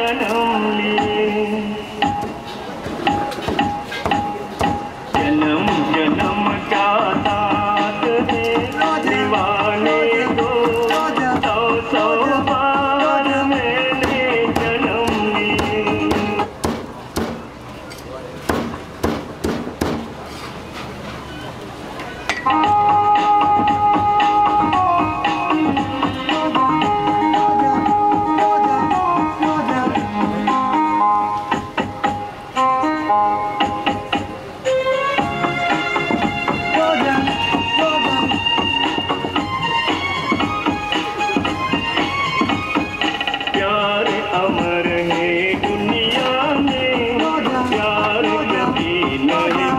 जन्म लिए। जन्म जन्म का साथ है दीवाने को, सौ सौ बार मैंने जन्म लिए। प्यार अमर है दुनिया में, प्यार कभी नहीं